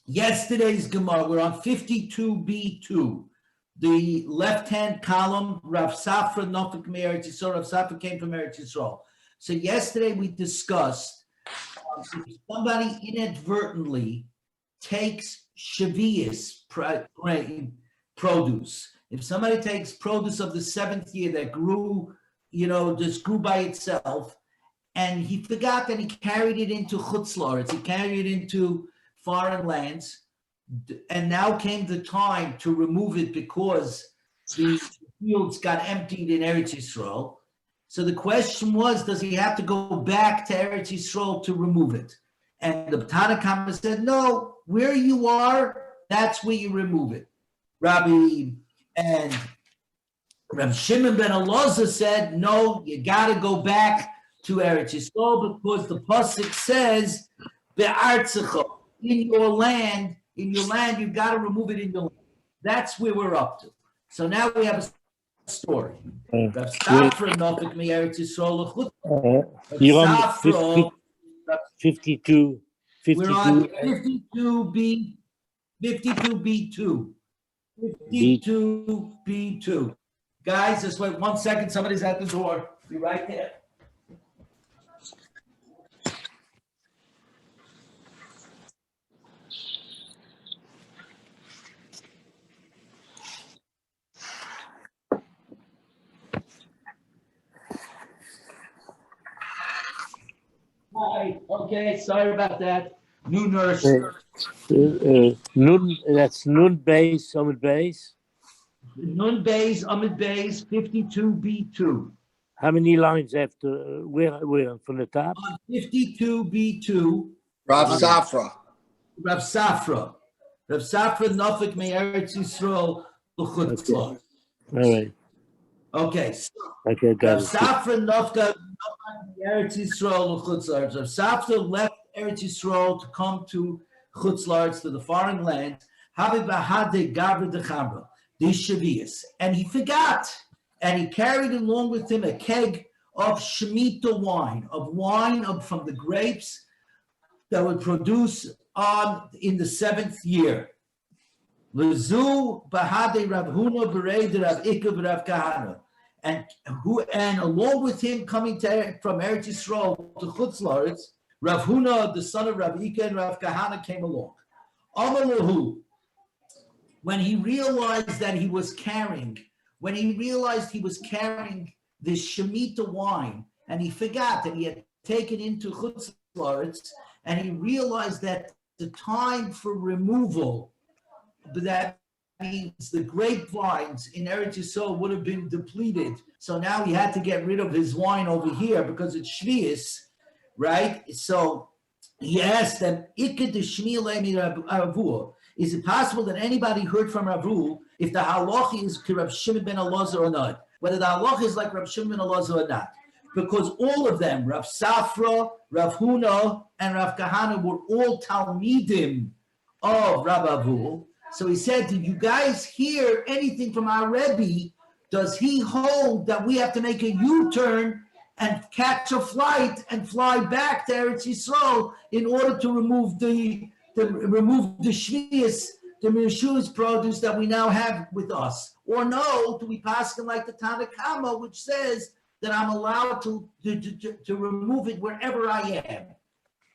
Yesterday's Gemara, we're on 52b2. The left-hand column, Rav Safra Nofik Me'eretz Yisrael. Rav Safra came from Eretz Yisrael. So yesterday we discussed if somebody inadvertently takes shavias produce. If somebody takes produce of the 7th year that grew, just grew by itself, and he forgot that he carried it into Chutz La'aretz, he carried it into foreign lands, and now came the time to remove it because the fields got emptied in Eretz Yisrael. So the question was, does he have to go back to Eretz Yisrael to remove it? And the Tanna Kama said, no, where you are, that's where you remove it. Rabbi Shimon ben Elazar said, no, you got to go back to Eretz Yisrael because the pasuk says, "Be'artzecha," in your land, you've got to remove it in your land. That's where we're up to. So now we have a story. You're on 52. We're on 52b, 52b2. 52b2. Guys, just wait 1 second. Somebody's at the door. Be right there. Hi. Okay, sorry about that. New nurse. That's Nun base, Amid base. Nun base, Amid base, 52b2. How many lines after? Where from the top? On 52b2. Rav Safra. Rav Safra Nofik Me'eretz Yisrael l'chutz la'aretz. All right. Okay. So Okay, got Rav it. Safra Nofik Me'eretz Yisrael l'chutz la'aretz. Rav Safra left Eretz Yisrael to come to Chutz La'aretz, to the foreign land. Habib Bahade Gabra Dechamra, these Shavias, and he forgot, and he carried along with him a keg of Shemitah wine, from the grapes that would produce in the 7th year. Lezu Bahade Rav Huna Berei Rav Ika Rav Kahana, and along with him coming from Eretz Yisrael to Chutz La'aretz, Rav Huna, the son of Rav Ika, and Rav Kahana came along. Amalahu, when he realized he was carrying this Shemitah wine, and he forgot that he had taken into Chutz La'aretz, and he realized that the time for removal, that means the grapevines in Eretz Yisrael would have been depleted. So now he had to get rid of his wine over here because it's Shvius, right? So he asked them, is it possible that anybody heard from Ravu if the halacha is Rav Shimon ben Elazar or not? Whether the halacha is like Rav Shimon ben Elazar or not? Because all of them, Rav Safra, Rav Huna, and Rav Kahana, were all Talmidim of Rav Avu. So he said, did you guys hear anything from our Rebbe? Does he hold that we have to make a U-turn and catch a flight and fly back to Eretz Yisrael in order to remove the shvius, the Meshuv's produce that we now have with us? Or no, do we pass him like the Tanna Kama, which says that I'm allowed to remove it wherever I am?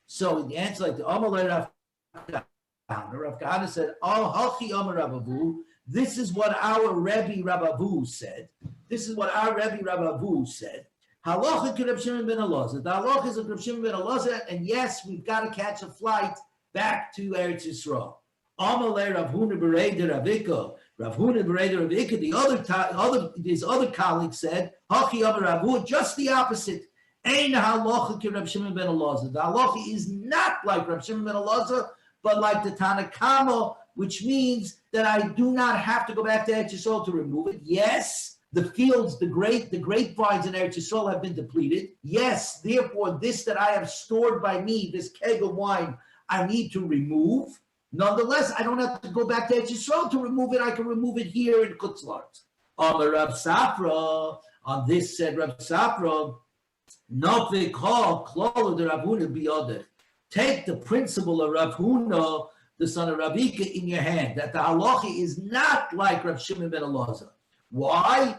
So the answer, like the Amalei Rav Kahana said, "Oh, Hachi Amar Rav Avu. This is what our Rebbe Rav Avu said. Halacha Rav Shimon ben Elazar. The halacha is of Rav Shimon ben Elazar, and yes, we've got to catch a flight back to Eretz Yisrael. Amalei Rav Huna Berei Rav Ika. Rav Huna Berei Rav Ika. His other colleague said, Hachi Amar Rav Avu, just the opposite. Ein halacha Rav Shimon ben Elazar. The halacha is not like Rav Shimon ben Elazar, but like the Tanna Kama, which means that I do not have to go back to Eretz Yisrael to remove it. Yes, the fields, the grapevines in Eretz Yisrael have been depleted. Yes, therefore, this that I have stored by me, this keg of wine, I need to remove. Nonetheless, I don't have to go back to Eretz Yisrael to remove it. I can remove it here in Chutz La'aretz. Rav Safra, on this said Rav Safra, Nofik ha klala de Rav Huna biyadeh. Take the principle of Rav Huna, the son of Ravika, in your hand. That the halacha is not like Rav Shimon ben Elazar. Why?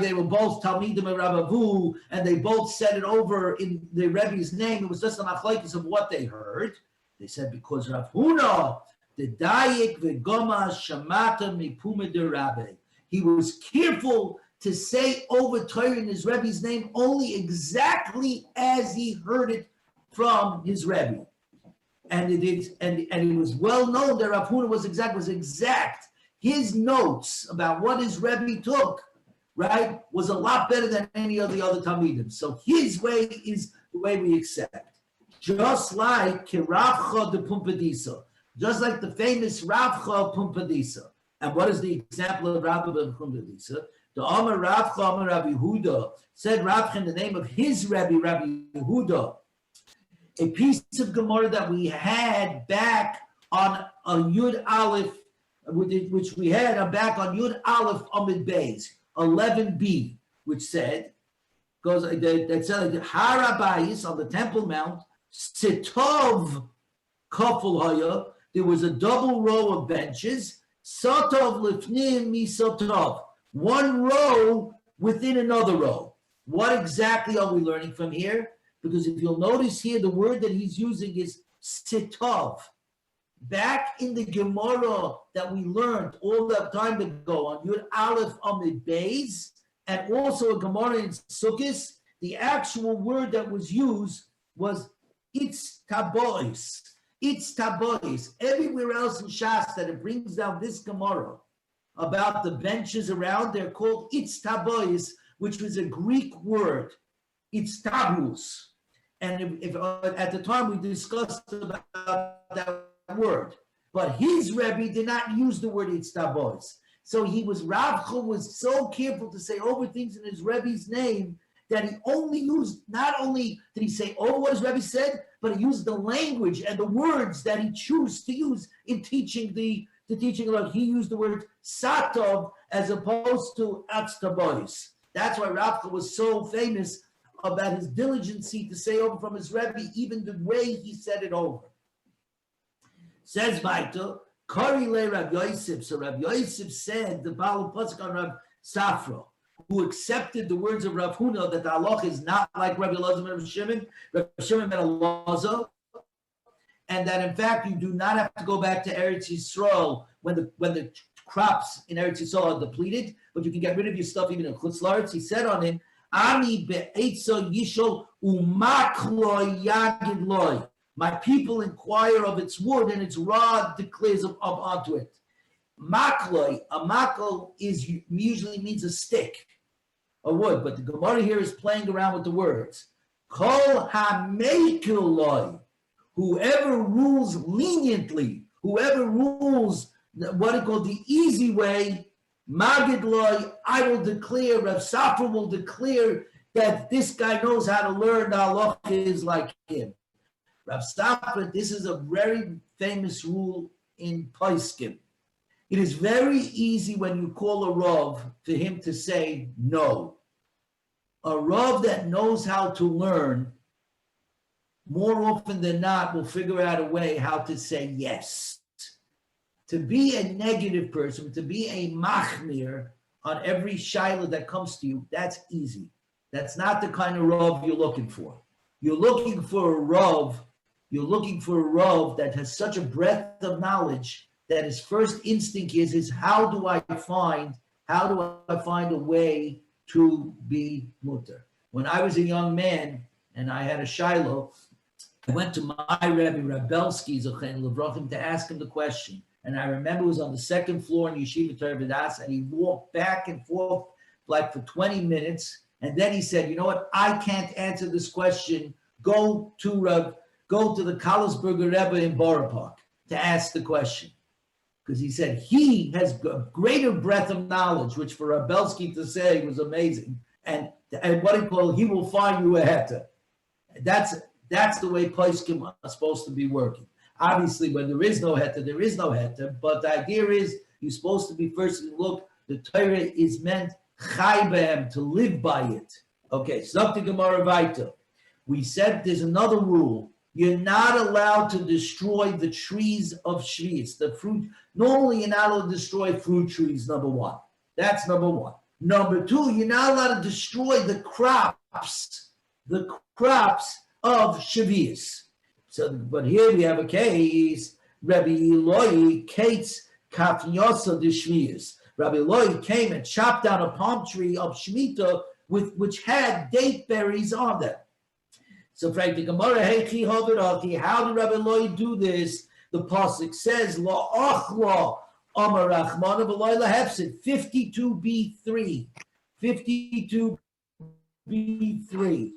They were both Talmidim and Ravavu, and they both said it over in the Rebbe's name. It was just a machlokes of what they heard. They said because Rav Huna, the Dayik v'Goma Shamata Mipuma de Rabbe. He was careful to say over Torah in his Rebbe's name only exactly as he heard it from his Rebbe. And it was well known that Rav Huna was exact. His notes about what his Rebbe took, right, was a lot better than any of the other Talmidim. So his way is the way we accept. Just like Ravcha de Pumpadisa, just like the famous Ravcha Pumpadisa. And what is the example of Ravcha de Pumpadisa? The Amar Ravcha Amar Rabbi Yehuda said Ravcha in the name of his Rebbe, Rabbi Yehuda. A piece of Gemara that we had back on Yud Aleph, which we had back on Yud Aleph Amid Beis 11b, which said, that said Harabayis on the Temple Mount, Sitov Kaful Haya, there was a double row of benches, Sotov Lifnim Misotov, one row within another row. What exactly are we learning from here? Because if you'll notice here, the word that he's using is Sitov. Back in the Gemara that we learned all that time ago on Yud Aleph Amid Beis, and also a Gemara in Sukkos, the actual word that was used was Itz Tabois. Itz Tabois. Everywhere else in Shas that it brings down this Gemara about the benches around, they're called Itz Tabois, which was a Greek word. It's tabus. And if at the time we discussed about that word, but his Rebbe did not use the word itztabos. So Ravcha was so careful to say over things in his Rebbe's name that he only used, not only did he say over what his Rebbe said, but he used the language and the words that he chose to use in teaching the teaching. Like he used the word satov as opposed to atztabos. That's why Ravcha was so famous about his diligency to say over from his Rebbe, even the way he said it over. Says Vaita, Kari le Rav Yosef. So Rav Yosef said, the Baal Pasuk on Rav Safra, who accepted the words of Rav Huna that the halach is not like Rabbi Elazar ben Shimon ben Elazar, and that in fact you do not have to go back to Eretz Yisrael when the crops in Eretz Yisrael are depleted, but you can get rid of your stuff even in Chutz La'aretz. He said on him, Ami be'etzo yishol umakloi yagid loi. My people inquire of its wood, and its rod declares up onto it. Makloi, a makl usually means a stick, a wood, but the Gemara here is playing around with the words. Kol ha-mekuloi, whoever rules leniently, whoever rules what it called the easy way, Magid Loi, I will declare, Rav Safra will declare that this guy knows how to learn, the halacha is like him. Rav Safra, this is a very famous rule in Pesachim. It is very easy when you call a Rav for him to say no. A Rav that knows how to learn, more often than not, will figure out a way how to say yes. To be a negative person, to be a machmir on every shaila that comes to you, that's easy. That's not the kind of Rav you're looking for. You're looking for a Rav that has such a breadth of knowledge that his first instinct is how do I find a way to be mutter? When I was a young man and I had a shiloh, I went to my Rebbe, Rabelsky, Zochen Levrachim, to ask him the question. And I remember it was on the second floor in Yeshiva Torah B'das, and he walked back and forth like for 20 minutes. And then he said, you know what? I can't answer this question. Go to the Kallisberger Rebbe in Borough Park to ask the question. Because he said he has a greater breadth of knowledge, which for Rabelsky to say was amazing. And what he called, he will find you a heta. That's the way Pesachim are supposed to be working. Obviously, when there is no heta, there is no heta. But the idea is you're supposed to be first to look. The Torah is meant chai b'hem, to live by it. Okay, Zakti Gemara Vaita. We said there's another rule you're not allowed to destroy the trees of Shvius, the fruit. Normally, you're not allowed to destroy fruit trees, number one. That's number one. Number two, you're not allowed to destroy the crops of Shvius. So, but here we have a case, Rabbi Eloi Kates Kafnyosa de Shvius. Rabbi Eloi came and chopped down a palm tree of Shemitah which had date berries on them. So, Frank the Gemara, how did Rabbi Eloi do this? The pasuk says, La achla amar Rachmana v'loy lahefsid, 52b3. 52b3.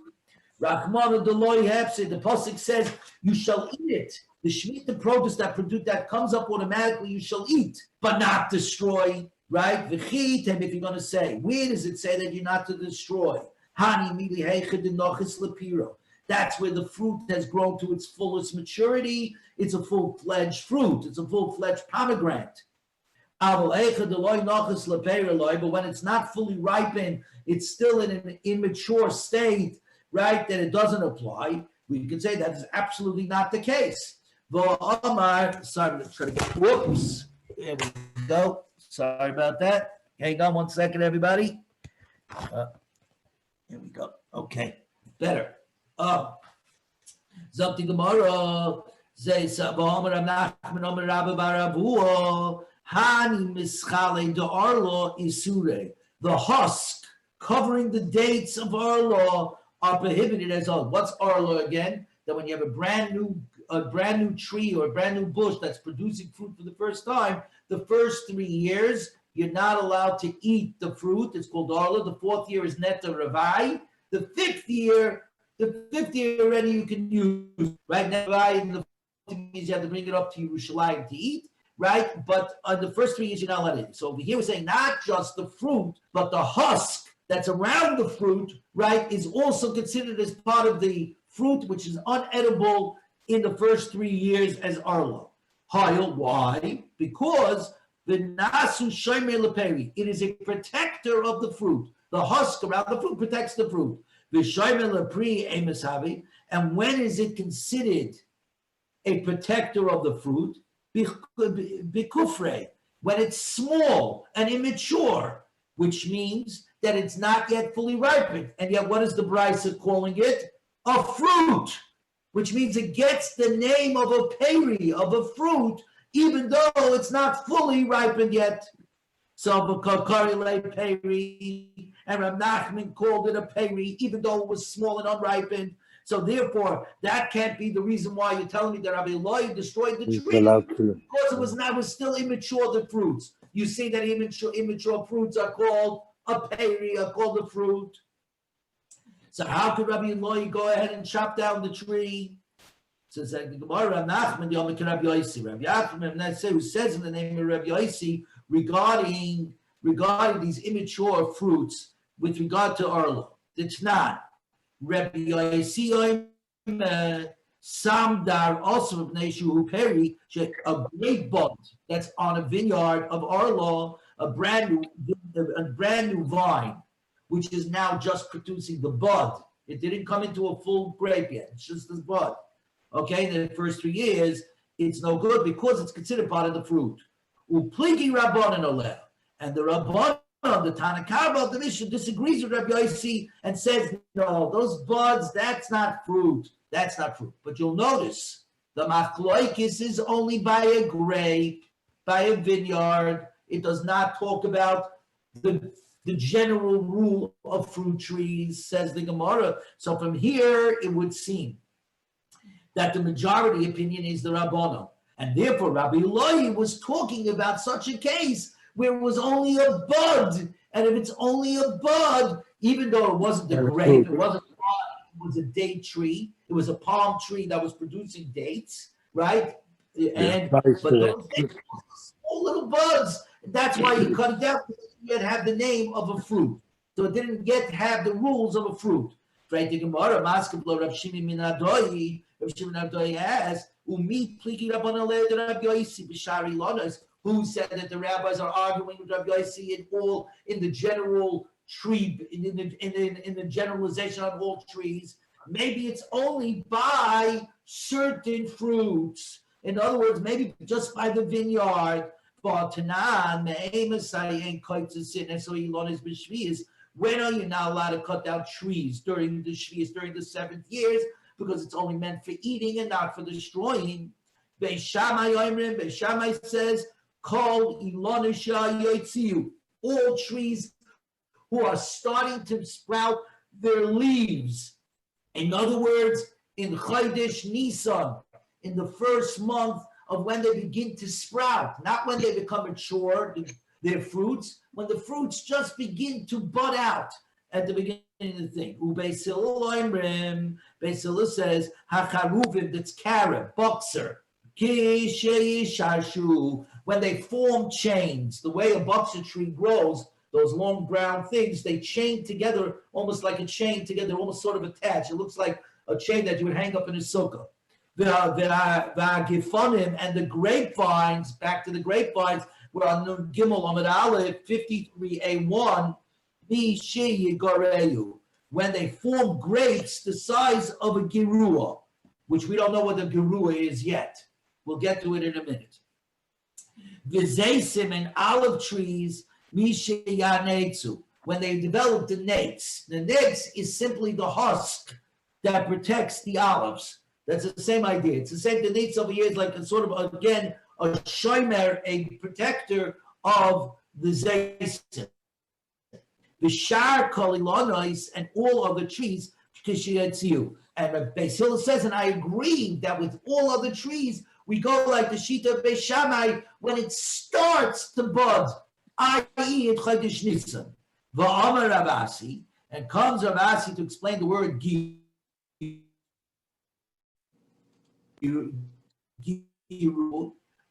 Rachmana deloy hefsid. The pasuk says, you shall eat it. The Shemitah produce that comes up automatically, you shall eat, but not destroy. Right? If you're going to say, where does it say that you're not to destroy? That's where the fruit has grown to its fullest maturity. It's a full-fledged fruit. It's a full-fledged pomegranate. But when it's not fully ripened, it's still in an immature state, right? Then it doesn't apply. We can say that is absolutely not the case. Sorry, let's try to get, whoops. There we go. Sorry about that. Hang on one second, everybody. Here we go. Okay, better. Something tomorrow. Say Hani mischale de arlo isure. The husk covering the dates of arlo are prohibited as well. What's arlo again? That when you have a brand new tree or a brand new bush that's producing fruit for the first time, the first 3 years, you're not allowed to eat the fruit. It's called arla. The 4th year is neta ravai. The fifth year already you can use, right? Ravai, and the 4th means you have to bring it up to Yerushalayim to eat, right? But on the first 3 years, you're not allowed to eat. So over here, we're saying not just the fruit, but the husk that's around the fruit, right, is also considered as part of the fruit, which is unedible in the first 3 years as arla. Why? Because the nasu shomer leperi, it is a protector of the fruit. The husk around the fruit protects the fruit. The shomer lepri emesavi, and when is it considered a protector of the fruit? Bikufre, when it's small and immature, which means that it's not yet fully ripened. And yet, what is the Brisa calling it? A fruit, which means it gets the name of a peri, of a fruit, even though it's not fully ripened yet. So B'Kakarile peri, and Rav Nachman called it a peri, even though it was small and unripened. So therefore, that can't be the reason why you're telling me that Rabbi Eloi destroyed the tree, because it was still immature, the fruits. You see that immature fruits are called a peri, are called a fruit. So how could Rabbi Eloi go ahead and chop down the tree? So the Gemara, Rav Nachman, the Yomi Rabbi Yosi, Rabbi Nachman, who says in the name of Rabbi Yosi regarding these immature fruits with regard to arlo. It's not. Rabbi Yosi Samdar also of Neshu Peri, a great bud that's on a vineyard of arlo, a brand new vine, which is now just producing the bud. It didn't come into a full grape yet. It's just the bud. Okay, in the first 3 years, it's no good because it's considered part of the fruit. Upligi Rabbanan Oleh. And the Rabbanan, the Tanakh of the Mishnah, disagrees with Rabbi Yosi and says, no, those buds, that's not fruit. That's not fruit. But you'll notice the machloikis is only by a grape, by a vineyard. It does not talk about the general rule of fruit trees, says the Gemara. So from here, it would seem that the majority opinion is the Rabbanon. And therefore, Rabbi Eloi was talking about such a case where it was only a bud. And if it's only a bud, even though it wasn't a grape, it wasn't a bud, it was a date tree. It was a palm tree that was producing dates, right? And but those dates were small little buds. That's why you cut it down. It had the name of a fruit. So it didn't have the rules of a fruit. Right? The Gemara, Maskablo, Rav Shimi Minadoi, Rav Shimi Minadoi asks, Umi pliki Rabbanan Le'ed Rabbi Yosi b'shari lonas, who said that the rabbis are arguing with Rabbi Yosi in the general tree, in the generalization of all trees. Maybe it's only by certain fruits. In other words, maybe just by the vineyard. When are you not allowed to cut down trees during the Shvius, during the 7th years? Because it's only meant for eating and not for destroying. Beis Shammai says, Kol Ilonisha Yotziu, all trees who are starting to sprout their leaves. In other words, in Chodesh Nisan, in the first month of when they begin to sprout, not when they become mature, their fruits, when the fruits just begin to bud out at the beginning of the thing. Beis Hillel says, Hacharuvim, that's carob, boxer, when they form chains, the way a boxer tree grows, those long brown things, they chain together, almost like a chain together, almost sort of attached. It looks like a chain that you would hang up in a sukkah. And the grapevines, back to the grapevines, we're on Nun Gimel Amid Aleph 53a1, when they form grapes the size of a gerua, which we don't know what a gerua is yet. We'll get to it in a minute. V'zeisim and olive trees, when they develop the nates. The nates is simply the husk that protects the olives. That's the same idea. It's the same. The nates over here is like a sort of, again, a shomer, a protector of the zeisim. The shar kolilonois and all other trees, kishiyatziu. And Beis Hillel says, and I agree that with all other trees, we go like the Shita of Beis Shammai when it starts to bud, i.e. at Chodesh Nisan. V'amar Rav Asi, and comes Rav Asi to explain the word giru,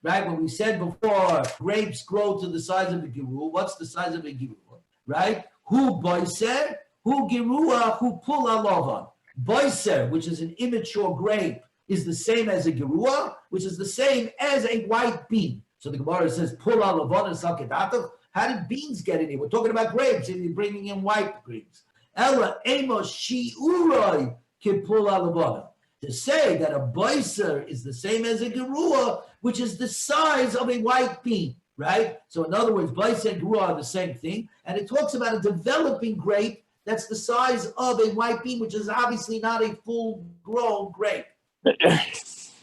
right? When we said before, grapes grow to the size of a giru. What's the size of a giru, right? Hu boiser, hu girua, hu pula lovan. Boiser, which is an immature grape, is the same as a gerua, which is the same as a white bean. So the Gemara says, pula lovan sakedatach. How did beans get in here? We're talking about grapes, and you're bringing in white grapes. Ella emos shiuroi kipula lovan. To say that a boiser is the same as a gerua, which is the size of a white bean, right? So in other words, boiser and gerua are the same thing, and it talks about a developing grape that's the size of a white bean, which is obviously not a full-grown grape.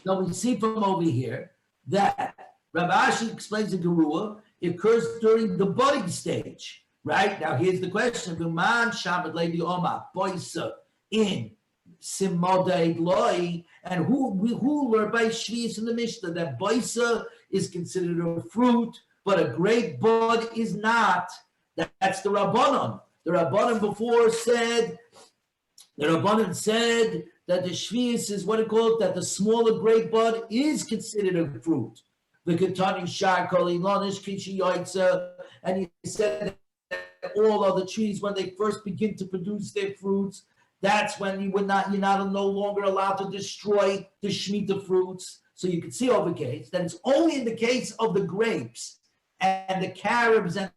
Now we see from over here that Rav Ashi explains the gerua, it occurs during the budding stage, right? Now here's the question: V'man shamet levi oma boiser in Simodei Loi, and who learned by Shvius in the Mishnah that boiser is considered a fruit, but a grape bud is not. That's the Rabbanon. The Rabbanon before said, that the Shvius is what it called, that the smaller grape bud is considered a fruit. The Ketani Shar Kolilonish Kishi Yaitza, and he said that all other trees, when they first begin to produce their fruits, that's when you're no longer allowed to destroy the Shemitah fruits. So you can see over case that it's only in the case of the grapes and the carobs and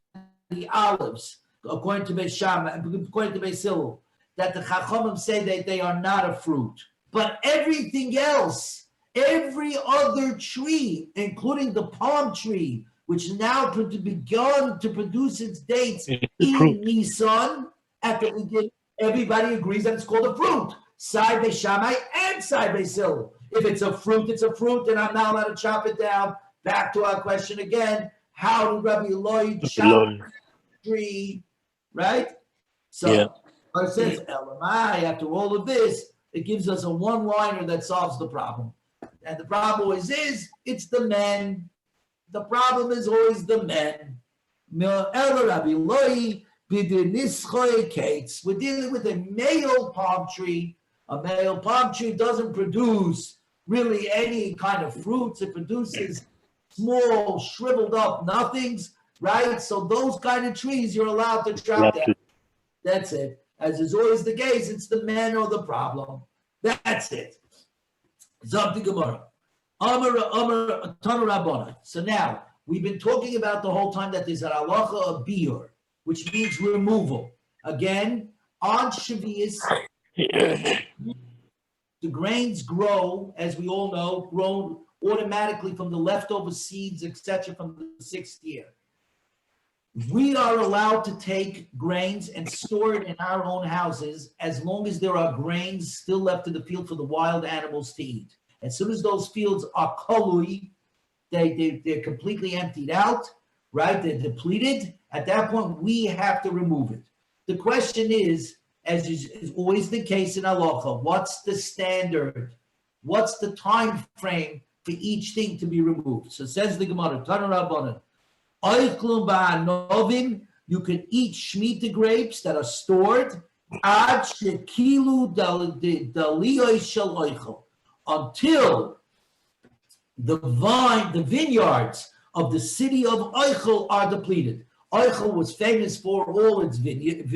the olives, according to Beis Shammai, according to Beis Hillel, that the Chachamim say that they are not a fruit. But everything else, every other tree, including the palm tree, which now begun to produce its dates in Nisan, at the beginning, everybody agrees that it's called a fruit. Sai Beis Shammai and Sai Beis Hillel. If it's a fruit, it's a fruit, and I'm not allowed to chop it down. Back to our question again: how did Rabbi Lloyd chop the tree? Right? So it says, Elamai, after all of this, it gives us a one-liner that solves the problem. And the problem always is, it's the men. The problem is always the men. We're dealing with a male palm tree. A male palm tree doesn't produce really any kind of fruits. It produces small, shriveled up nothings, right? So those kind of trees you're allowed to chop down. That's it. As is always the case, it's the men or the problem. That's it. Zab the Gemara. So now, we've been talking about the whole time that there's an halacha of biur, which means removal. Again, on Shavuos, The grains grow, as we all know, grown automatically from the leftover seeds, etc., from the 6th year. We are allowed to take grains and store it in our own houses as long as there are grains still left in the field for the wild animals to eat. As soon as those fields are kolui, they're completely emptied out, right? They're depleted. At that point, we have to remove it. The question is, as is always the case in halacha, what's the standard? What's the time frame for each thing to be removed? So says the Gemara, Tana Rabbanan, you can eat Shemitah grapes that are stored until the vineyards of the city of Eichel are depleted. Eichel was famous for all its vineyards,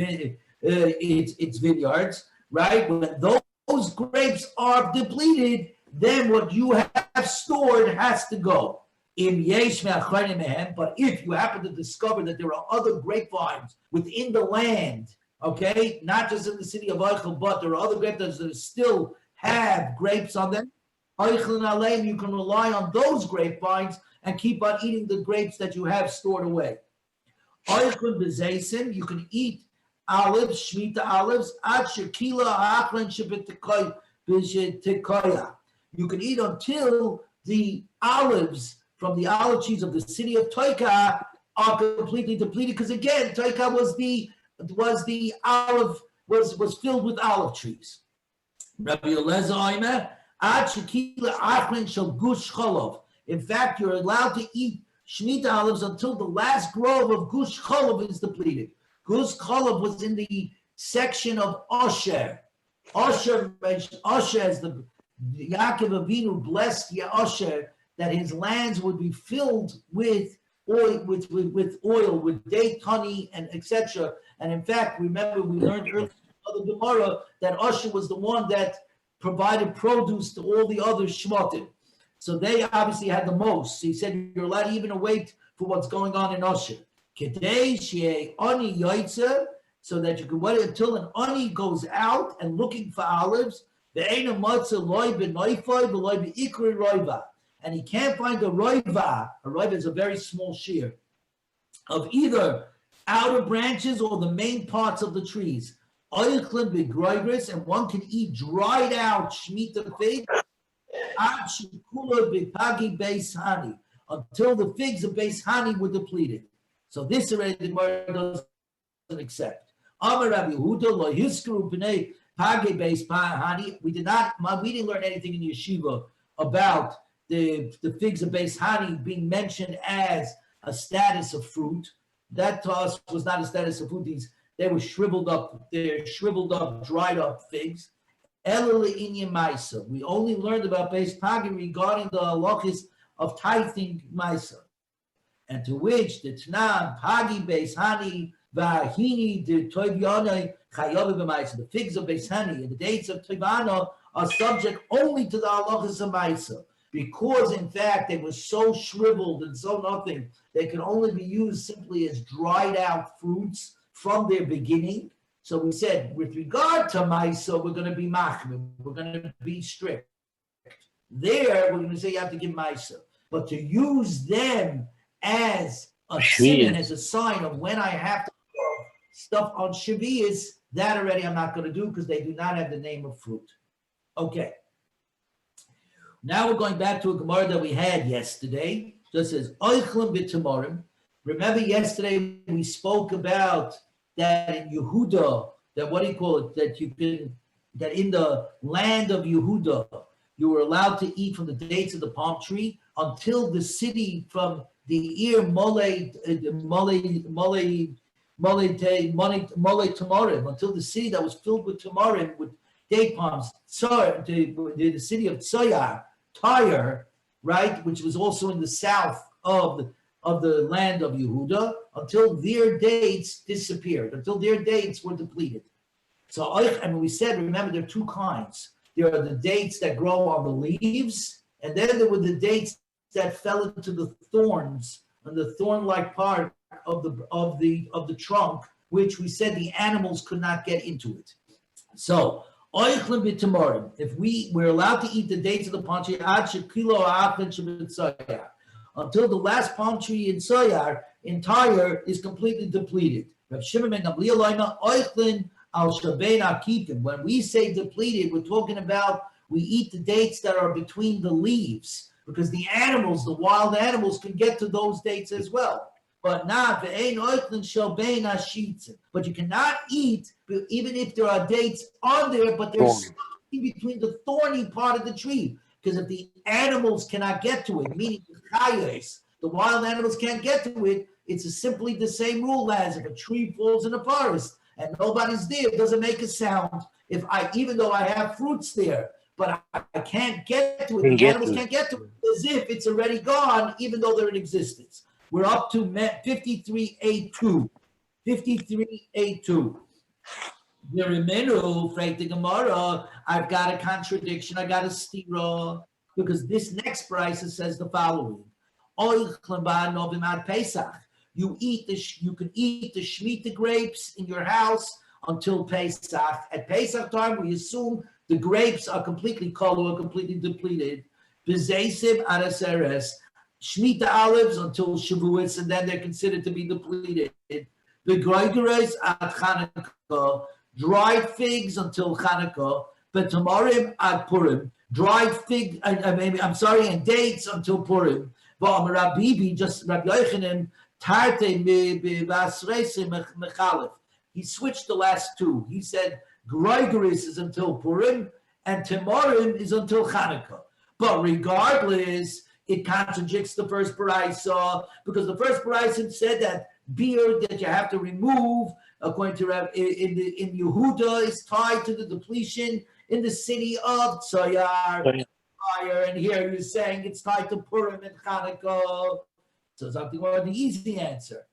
right? When those grapes are depleted, then what you have stored has to go. But if you happen to discover that there are other grapevines within the land, okay, not just in the city of Eichel, but there are other grapevines that still have grapes on them, Eichel and Aleim, you can rely on those grapevines and keep on eating the grapes that you have stored away. Eichel b'zeisim, you can eat olives, Shemitah olives, ad shekila ha'achron shebetikoya. You can eat until the olives from the olive trees of the city of Toika are completely depleted, because again, Toika was filled with olive trees. Rabbi Eliezer Omer, ad shekila achron shel gush cholov. In fact, you're allowed to eat Shemitah olives until the last grove of gush cholov is depleted. Gush cholov was in the section of Asher. Asher, as the Yaakov Avinu blessed Asher, that his lands would be filled with oil, with date, honey, and etc. And in fact, remember we learned earlier in the Gemara that Asher was the one that provided produce to all the other shvatim. So they obviously had the most. So he said you're allowed to even wait for what's going on in Asher. Kedei shei ani yaitze, so that you can wait until an ani goes out and looking for olives. Ve'ena matzah loy b'noifai v'loy b'ikri roiva. And he can't find a roiva. A roiva is a very small shear of either outer branches or the main parts of the trees. Oichlin b'groigris, and one can eat dried out Shemitah figs until the figs of Beis Hani were depleted. So this already the Gemara doesn't accept. Amar Rabbi Yehuda lo hiskru b'nei pagi Beis Hani. We didn't learn anything in yeshiva about the figs of Beis Hani being mentioned as a status of fruit. That to us was not a status of fruit. They were shriveled up, dried up figs. We only learned about Beis Pagi regarding the halachis of tithing Maisa, and to which the Tanam Pagi Beis Hani Vahini de Toiviana Chayav b'Maisa. The figs of Beis Hani and the dates of Toivana are subject only to the halachis of Maisa, because in fact they were so shriveled and so nothing. They can only be used simply as dried out fruits from their beginning. So we said, with regard to Maisa, we're going to be machmir, we're going to be strict. There, we're going to say you have to give Maisa. But to use them as a sin, as a sign of when I have to put stuff on Shavuos, that already I'm not going to do because they do not have the name of fruit. Okay. Now we're going back to a Gemara that we had yesterday. Just says, Oichlin b'Tamarim. Remember yesterday we spoke about that in Yehuda, that in the land of Yehuda, you were allowed to eat from the dates of the palm tree until the city from the ear Mole Tamarim, until the city that was filled with Tamarim, with date palms, the city of Tyre, right, which was also in the south of the land of Yehuda, until their dates disappeared, until their dates were depleted. So, and we said, remember, there are two kinds. There are the dates that grow on the leaves, and then there were the dates that fell into the thorns and the thorn-like part of the trunk, which we said the animals could not get into it. So, If we're allowed to eat the dates of the palm tree until the last palm tree in Soyar entire is completely depleted. When we say depleted, we're talking about we eat the dates that are between the leaves, because the animals, the wild animals, can get to those dates as well. But not but you cannot eat even if there are dates on there, but they're stuck in between the thorny part of the tree. Because if the animals cannot get to it, meaning the wild animals can't get to it, it's simply the same rule as if a tree falls in a forest and nobody's there, it doesn't make a sound. Even though I have fruits there, but I can't get to it, the animals can't get to it, as if it's already gone, even though they're in existence. We're up to 53A2. 53A2. I've got a contradiction. I got a stira, because this next price says the following: you can eat the Shemitah grapes in your house until Pesach. At Pesach time, we assume the grapes are completely colored, completely depleted. Shemitah olives until Shavuos, and then they're considered to be depleted. The Groigeres at Chanukah, dried figs until Chanukah, but Tamarim at Purim, dried fig, and dates until Purim. But Rabbi just Rabbi Yochanan, Tarte Mechalef. He switched the last two. He said Groigeres is until Purim, and Tamarim is until Chanukah. But regardless, it contradicts the first Baraisa, because the first Baraisa said that beard that you have to remove, according to in Yehuda, is tied to the depletion in the city of Tzayar. And here you're saying it's tied to Purim and Chanukah. So something about the easy answer.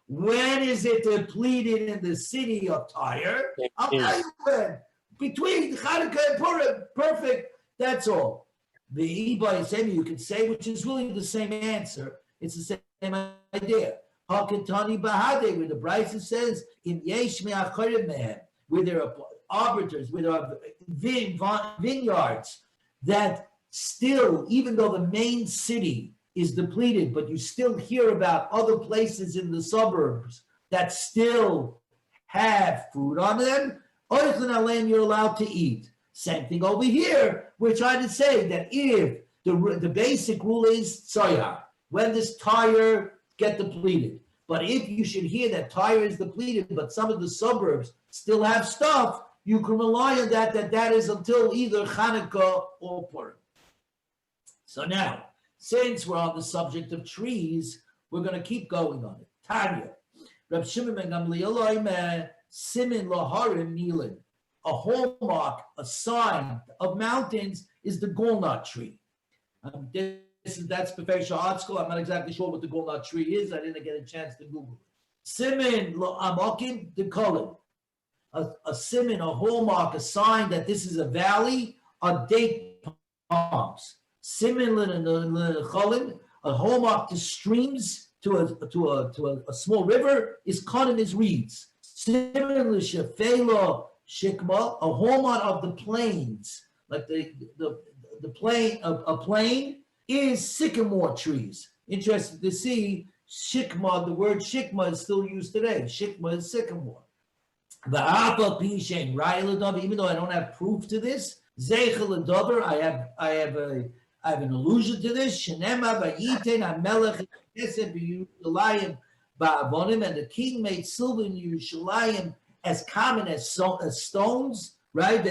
When is it depleted in the city of Tyre? I'll tell you when. Between Chanukah and Purim. Perfect. That's all. The BJC you can say, which is really the same answer. It's the same idea. Hakatani Bahade, where the Bryson says, in Yesh Me'achorim, where there are arbiters, where there are vineyards that still, even though the main city is depleted, but you still hear about other places in the suburbs that still have fruit on them, you're allowed to eat. Same thing over here. We're trying to say that if the basic rule is Tzayar, when this tire get depleted. But if you should hear that tire is depleted, but some of the suburbs still have stuff, you can rely on that is until either Chanukah or Purim. So now, since we're on the subject of trees, we're going to keep going on it. Tanya, Reb Shimon ben Gamliel, Simin Laharim Nilin. A hallmark, a sign of mountains is the walnut tree. That's Professor Art School. I'm not exactly sure what the walnut tree is. I didn't get a chance to Google it. Simin Amakim the color. A simin, a hallmark, a sign that this is a valley, are date palms. Simin Cholin, a hallmark to streams, to a small river, is Kanan is reeds. Simin Shefela Shikma, a hallmark of the plains, like the plain of a plain is sycamore trees. Interesting to see Shikma, the word Shikma is still used today. Shikma is sycamore. The Alpha Pishain, even though I don't have proof to this, Zeichel and Dover, I have an allusion to this. Shenema Vayiten Amelech Kesed B'Yushalayim Ba'avonim, and the king made silver in Yerushalayim as common as stones, right?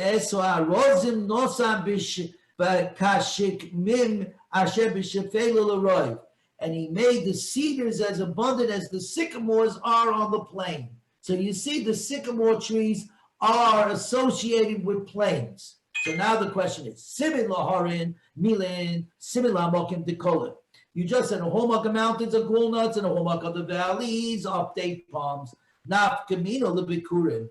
And he made the cedars as abundant as the sycamores are on the plain. So you see the sycamore trees are associated with plains. So now the question is, Simin Laharin, Milan, Simin Lamokim Dekola. You just said a hallmark of mountains are walnuts and a hallmark of the valleys are date palms. Nafkamino the Bikurim.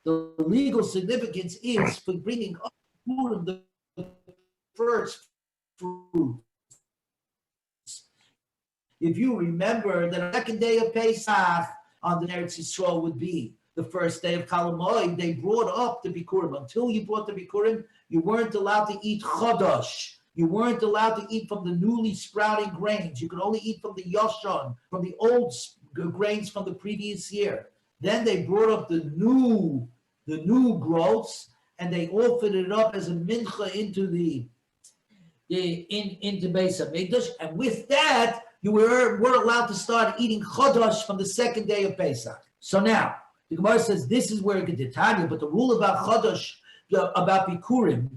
The legal significance is for bringing up the first fruit. If you remember, the second day of Pesach on the Eretz Yisrael would be the first day of Kalamoy, they brought up the Bikurim. Until you brought the Bikurim, you weren't allowed to eat Chodosh. You weren't allowed to eat from the newly sprouting grains. You could only eat from the Yoshan, from the old grains from the previous year. Then they brought up the new growths, and they offered it up as a mincha into into Beis Hamikdash, and with that, you were allowed to start eating chodosh from the second day of Pesach. So now, the Gemara says this is where it could Tanya, but the rule about chodosh, about Bikurim,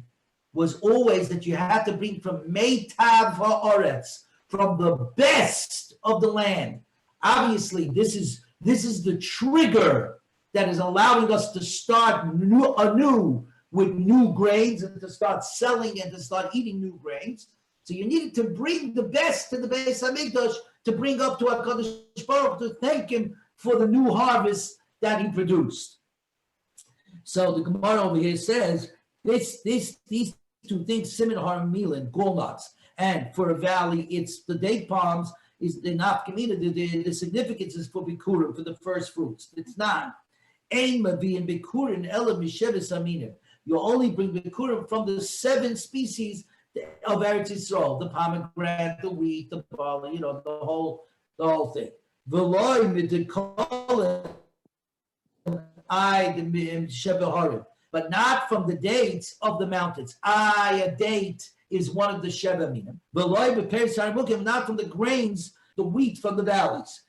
was always that you had to bring from Meitav Haaretz, from the best of the land. Obviously, this is the trigger that is allowing us to start anew with new grains and to start selling and to start eating new grains. So you needed to bring the best to the Beis Hamikdash to bring up to HaKadosh Baruch to thank him for the new harvest that he produced. So the Gemara over here says these two things, Siman Har Milin, gall nuts, and for a valley, it's the date palms is the nafkamina. The significance is for bikurim, for the first fruits. It's not. Ein mavi'in bikurim ela misheves aminim. You only bring bikurim from the 7 species of Eretz Yisrael: the pomegranate, the wheat, the barley, the whole thing. V'loi midikolim shevaharim, but not from the dates of the mountains. A date is one of the Sheva Minim. Not from the grains, the wheat from the valleys.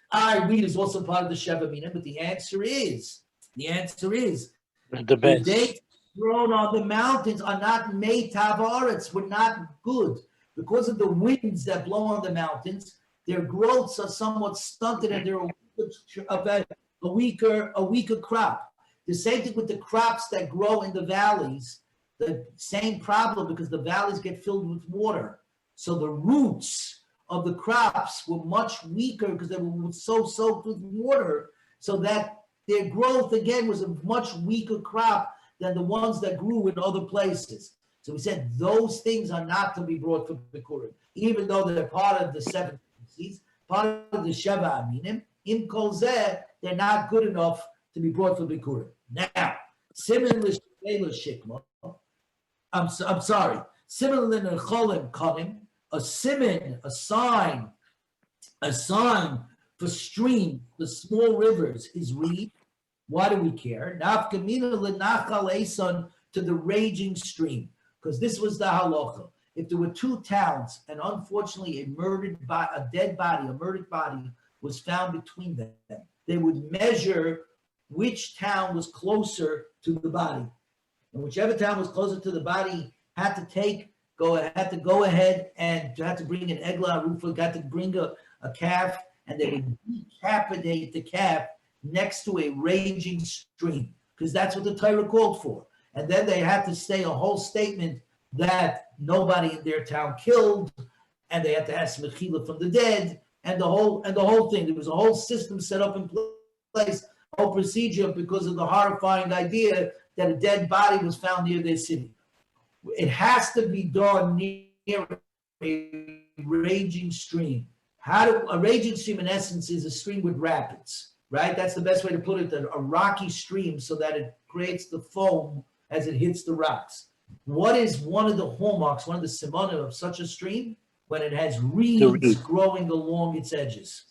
Wheat is also part of the Sheva Minim, but the answer is the dates grown on the mountains are not Meitav Haaretz, were not good. Because of the winds that blow on the mountains, their growths are somewhat stunted and they're a weaker crop. The same thing with the crops that grow in the valleys, the same problem, because the valleys get filled with water. So the roots of the crops were much weaker because they were so soaked with water, so that their growth again was a much weaker crop than the ones that grew in other places. So we said those things are not to be brought for Bikurim, even though they're part of the 7 species, part of the Sheva Aminim. In Kol Zeh, they're not good enough to be brought for Bikurim. Now, similarly, Shikma. I'm sorry. Similarly, in Cholim Kanim, a siman, a sign for stream, the small rivers, is reed. Why do we care? Nafkamina lenachal eson, to the raging stream, because this was the halacha. If there were 2 towns and unfortunately a murdered body was found between them, they would measure which town was closer to the body, and whichever town was closer to the body had to go ahead and had to bring an eglah rufa, got to bring a calf, and they would decapitate the calf next to a raging stream, because that's what the Torah called for. And then they had to say a whole statement that nobody in their town killed, and they had to ask mechila from the dead, and the whole thing. There was a whole system set up in place, a whole procedure, because of the horrifying idea that a dead body was found near their city. It has to be done near a raging stream. A raging stream, in essence, is a stream with rapids, right? That's the best way to put it, a rocky stream, so that it creates the foam as it hits the rocks. What is one of the hallmarks, one of the simonim of such a stream? When it has reeds growing along its edges.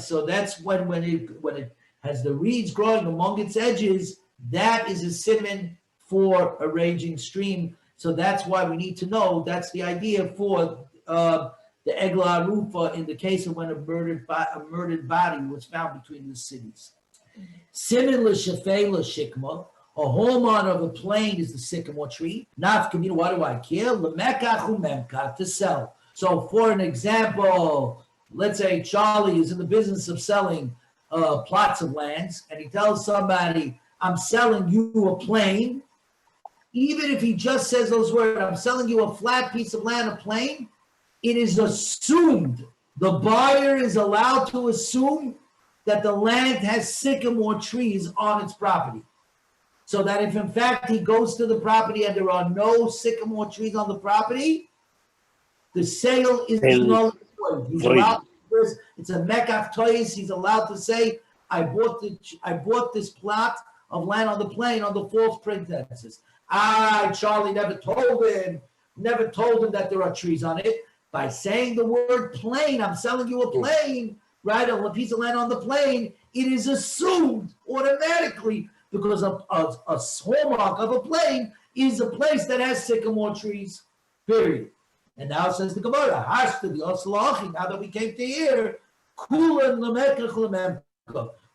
So that's when it has the reeds growing along its edges, that is a siman for a raging stream. So that's why we need to know, that's the idea for the Eglah Rufa in the case of when a murdered body was found between the cities. Similar Shefela Shikma, a hallmark of a plain is the sycamore tree. Nafkamina, why do I care? Lemekach umemkach, to sell. So for an example, let's say Charlie is in the business of selling plots of lands, and he tells somebody, I'm selling you a plain. Even if he just says those words, I'm selling you a flat piece of land, a plain, it is assumed, the buyer is allowed to assume that the land has sycamore trees on its property. So that if in fact he goes to the property and there are no sycamore trees on the property, the sale is null and void. He's allowed, it's a mekach tois, he's allowed to say, I bought this plot of land on the plain on the false pretenses. Charlie never told him that there are trees on it. By saying the word plain, I'm selling you a plain, right? A piece of land on the plain. It is assumed automatically because a hallmark of a plain is a place that has sycamore trees, period. And now says the Gemara, now that we came to here,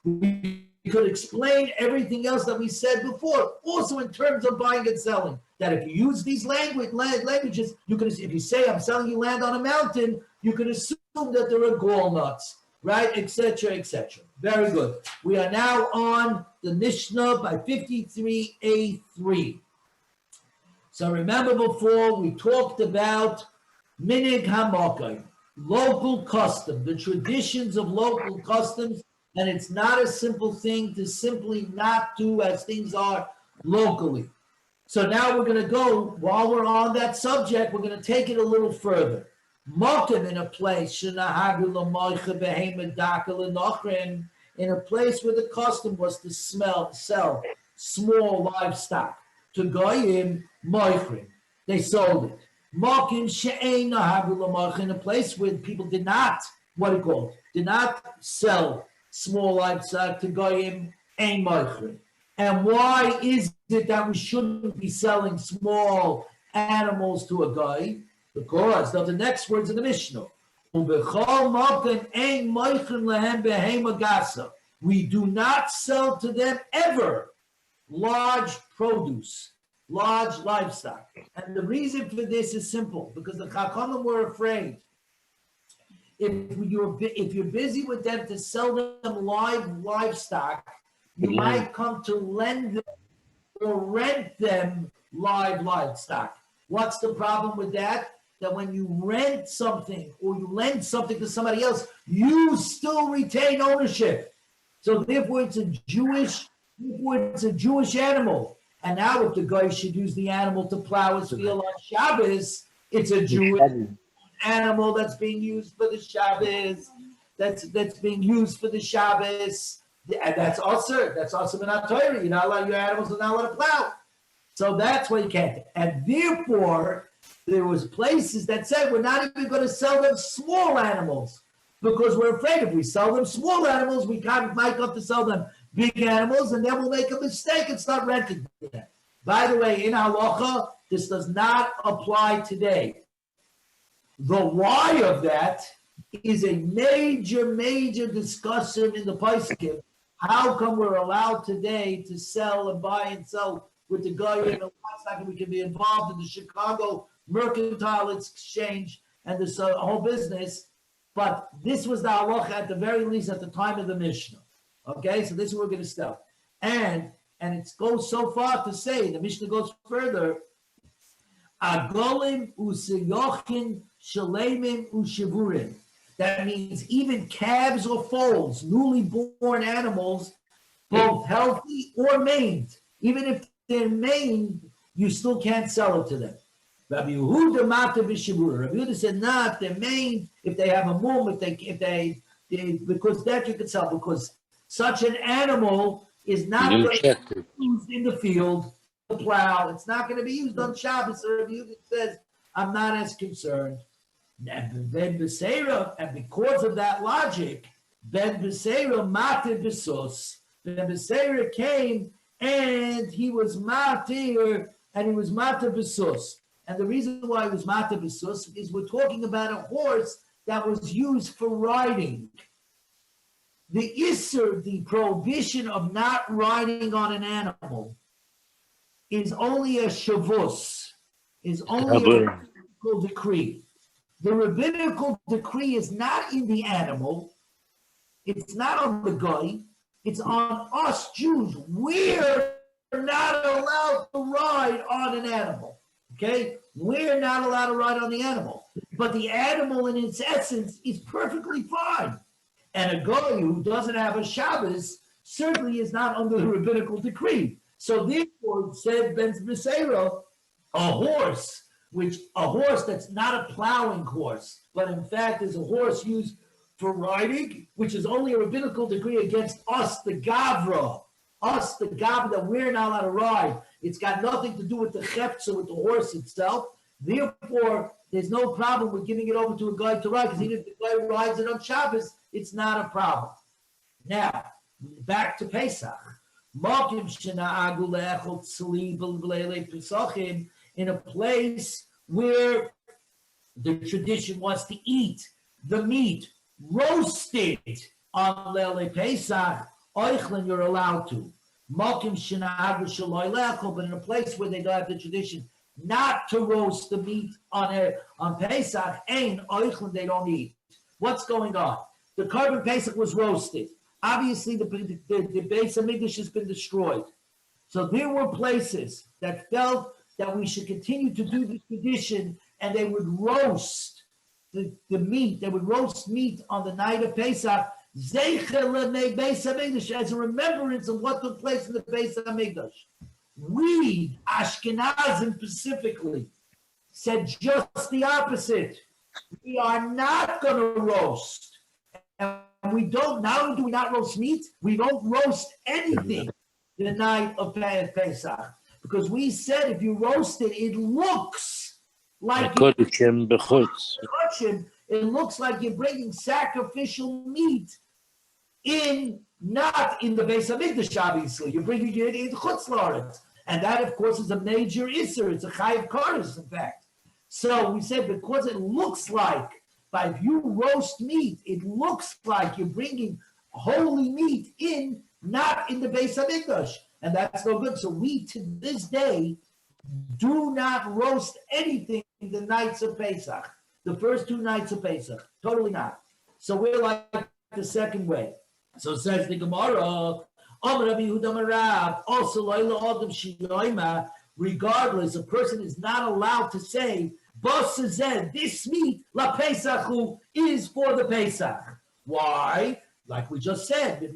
we could explain everything else that we said before, also in terms of buying and selling. That if you use these languages, you can, if you say I'm selling you land on a mountain, you can assume that there are gall nuts, right, etc., etc. Very good. We are now on the Mishnah by 53a3. So remember before we talked about minig hamakom, local custom, the traditions of local customs, and it's not a simple thing to simply not do as things are locally. So now we're going to go, while we're on that subject, we're going to take it a little further. Mokim in a place, in a place where the custom was to sell small livestock. To goyim moichrin, they sold it. Mokim she'ein nahagu in a place where people did not, did not sell small livestock to goyim ein moichrin. And why is it that we shouldn't be selling small animals to a guy? Because of the next words in the Mishnah. We do not sell to them ever large produce, large livestock. And the reason for this is simple, because the Chachamim were afraid. If you're busy with them to sell them livestock, you might come to lend them or rent them livestock. What's the problem with that? That when you rent something or you lend something to somebody else, you still retain ownership. So therefore it's a Jewish animal. And now if the guy should use the animal to plow his field on Shabbos, it's a Jewish animal that's being used for the Shabbos, that's being used for the Shabbos. And that's also in our Torah. You're not allowed, your animals are not allowed to plow. So that's why you can't. And therefore, there was places that said we're not even going to sell them small animals because we're afraid if we sell them small animals, we might have to sell them big animals, and then we'll make a mistake and start renting them. By the way, in halacha, this does not apply today. The why of that is a major discussion in the Pesachim. How come we're allowed today to sell and buy and sell with the guy in the livestock? We can be involved in the Chicago Mercantile Exchange and this whole business. But this was the halacha at the very least at the time of the Mishnah. Okay, so this is what we're going to start. And it goes so far to say, the Mishnah goes further, Agolim useyochin shalemim ushivurim. That means even calves or foals, newly born animals, both healthy or maimed. Even if they're maimed, you still can't sell it to them. Rabbi Yehuda Mata b'shivur. Rabbi Yehuda said, if they're maimed, if they have a mum, if they because that you can sell, because such an animal is not going to be used in the field to plow. It's not going to be used on Shabbos. So Rabbi Yehuda says, I'm not as concerned. And Ben Beseira, and because of that logic, Ben Beseira Mata b'sos. Ben Beseira came and he was Matir, and he was Mata b'sos. And the reason why it was Mata b'sos is we're talking about a horse that was used for riding. The Isser, the prohibition of not riding on an animal, is only a shavus, is only a rabbinical decree. The rabbinical decree is not in the animal, it's not on the guy, it's on us Jews. We're not allowed to ride on an animal. Okay? We're not allowed to ride on the animal. But the animal in its essence is perfectly fine. And a goy who doesn't have a Shabbos certainly is not under the rabbinical decree. So therefore, said Ben Beseira, a horse that's not a plowing horse, but in fact is a horse used for writing, which is only a rabbinical degree against us, the Gavra. Us, the Gavra, that we're not allowed to ride. It's got nothing to do with the Cheptza, with the horse itself. Therefore, there's no problem with giving it over to a guy to ride, because even if the guy rides it on Shabbos, it's not a problem. Now, back to Pesach. In a place where the tradition was to eat the meat roasted on Lele Pesach, Oichlin, you're allowed to. But in a place where they don't have the tradition not to roast the meat on Pesach, Oichlin, they don't eat. What's going on? The Korban Pesach was roasted. Obviously, the Beis Hamikdash has been destroyed. So there were places that felt that we should continue to do the tradition, and they would roast the meat. They would roast meat on the night of Pesach, as a remembrance of what took place in the Beis Hamikdash. We, Ashkenazim specifically, said just the opposite. We are not going to roast. And we don't, not only do we not roast meat, we don't roast anything the night of Pesach. Because we said if you roast it, it looks like it looks like you're bringing sacrificial meat not in the Beis Hamikdash, obviously. You're bringing it in Chutz La'aretz. And that, of course, is a major Isser. It's a Chayav Kares, in fact. So we said because it looks like, but if you roast meat, it looks like you're bringing holy meat in, not in the Beis Hamikdash. And that's no good. So we, to this day, do not roast anything in the nights of Pesach. The first 2 nights of Pesach. Totally not. So we're like the second way. So says the Gemara, regardless, a person is not allowed to say, this meat, la Pesachu, is for the Pesach. Why? Like we just said,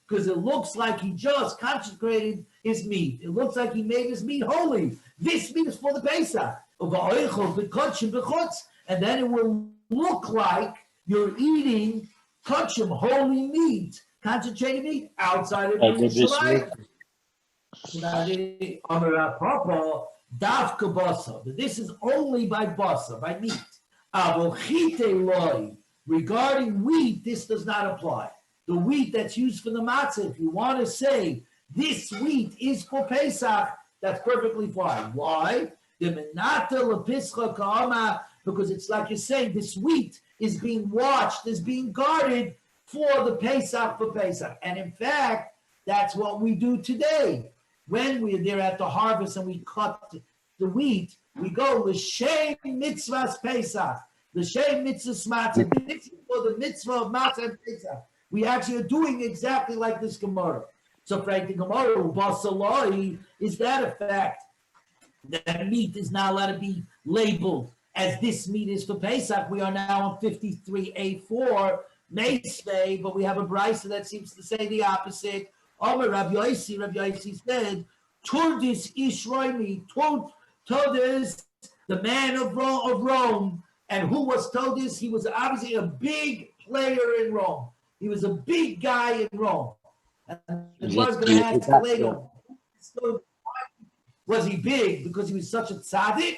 because it looks like he just consecrated his meat. It looks like he made his meat holy. This meat is for the Pesach. And then it will look like you're eating kachim, holy meat, concentrated meat, outside of Yerushalayim. But this is only by basa, by meat. Regarding wheat, this does not apply. The wheat that's used for the matzah, if you want to say this wheat is for Pesach, that's perfectly fine. Why? Because it's like you're saying, this wheat is being watched, is being guarded for the Pesach, for Pesach. And in fact, that's what we do today. When we're there at the harvest and we cut the wheat, we go, L'shem mitzvahs Pesach, L'shem mitzvahs matzah, for the mitzvah of matzah and Pesach. We actually are doing exactly like this Gemara. So, Frank, the Gemara, Basalai, is that a fact that meat is not allowed to be labeled as this meat is for Pesach? We are now on 53A4, Meisvei, but we have a brisa that seems to say the opposite. Omer Rabbi Yosi said, Turdis ish Romi, Turdis, the man of Rome. And who was Turdis? He was obviously a big player in Rome. He was a big guy in Rome. And the was going to have to later. Was he big because he was such a tzaddik?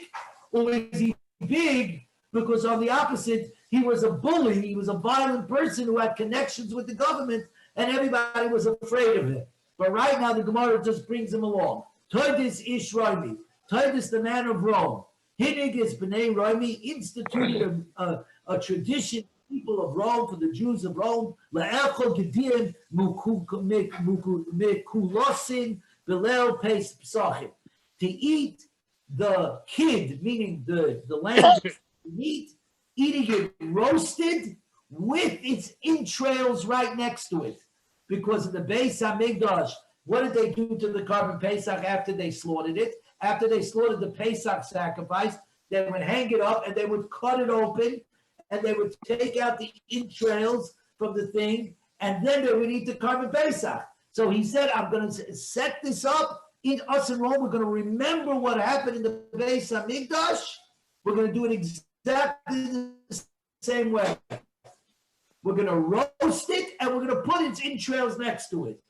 Or was he big because, on the opposite, he was a bully, he was a violent person who had connections with the government, and everybody was afraid of him? But right now, the Gemara just brings him along. Toidis ish Romi, Toidis, the man of Rome. Hinig is B'nai Romi, instituted a tradition, people of Rome, for the Jews of Rome, La'echol Gedim Mekulosin Belel Pesachim, to eat the kid, meaning the lamb, meat, eating it roasted with its entrails right next to it. Because in the Beis Hamikdash, what did they do to the Korban Pesach after they slaughtered it? After they slaughtered the Pesach sacrifice, they would hang it up and they would cut it open and they would take out the entrails from the thing, and then they would eat the Korban Pesach. So he said, I'm going to set this up. In us in Rome, we're going to remember what happened in the Beis Hamikdash. We're going to do it exactly the same way. We're going to roast it and we're going to put its entrails next to it.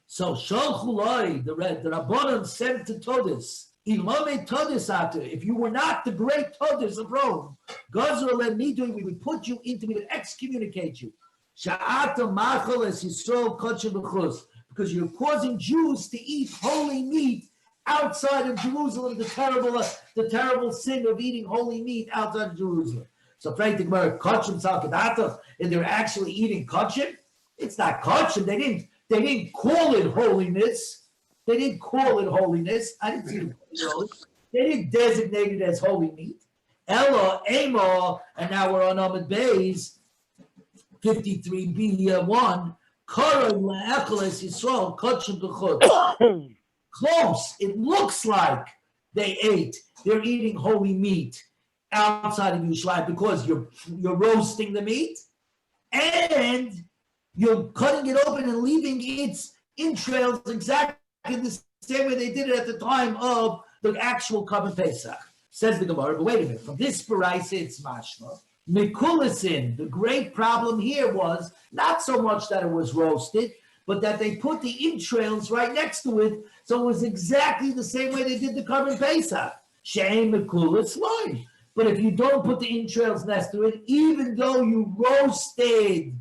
So Shalchulai, the Rabbanan said to Todas, Ilame Todas Ata, if you were not the great Todas of Rome, Gazra let me do it, we would put you into, we would excommunicate you. Sha'ata machal es Yisrael kosher b'chus, because you're causing Jews to eat holy meat outside of Jerusalem, the terrible sin of eating holy meat outside of Jerusalem. So pray to Gemara, kachim salkadata, and they're actually eating kachim. It's not kachim. They didn't call it holiness. They didn't call it holiness. I didn't see them. They didn't designate it as holy meat. Ella, Ema, and now we're on Amud Beis 53b1. Karim la'echeles Yisrael kachim b'chutz. Close. It looks like they're eating holy meat outside of Yerushalayim because you're roasting the meat and you're cutting it open and leaving its entrails exactly the same way they did it at the time of the actual Korban Pesach. Says the Gemara, but wait a minute. From this Baraisa, it's mashma. Mikulisin, the great problem here was not so much that it was roasted, but that they put the entrails right next to it, so it was exactly the same way they did the Korban Pesach. She'ein mekulis loy. But if you don't put the entrails next to it, even though you roasted